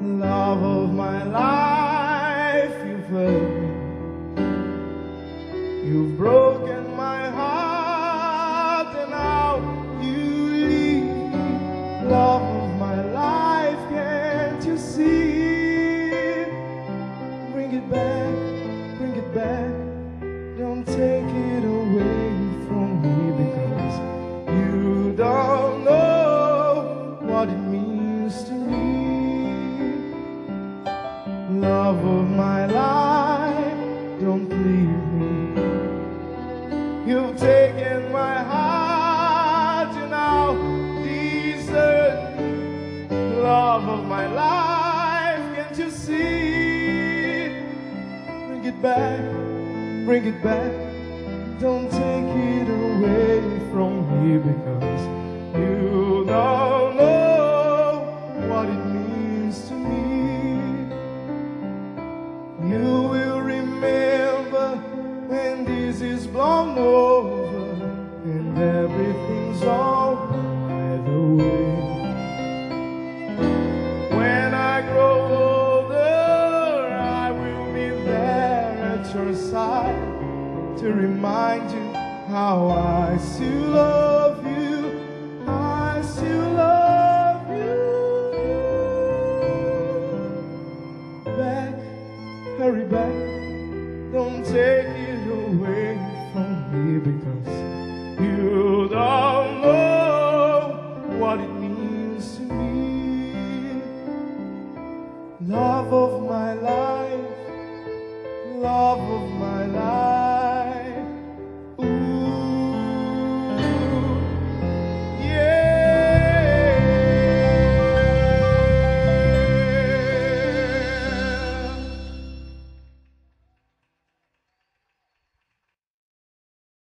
Love of my life, you've hurt me. You've broken my heart, and now you leave me. Love of my life, can't you see? Bring it back, bring it back. Don't take it away from me, because you don't know what it means to me. Love of my life, don't leave me. You've taken my heart, you now desert me. Love of my life, can't you see? Bring it back, bring it back. Don't take it away from me, because you don't know what it means to me. You will remember when this is blown over and everything's all by the way. When I grow older, I will be there at your side to remind you how I still love you. I still love you. Back, hurry back. Don't take it away from me, because you don't know what it means to me. Love of my life, love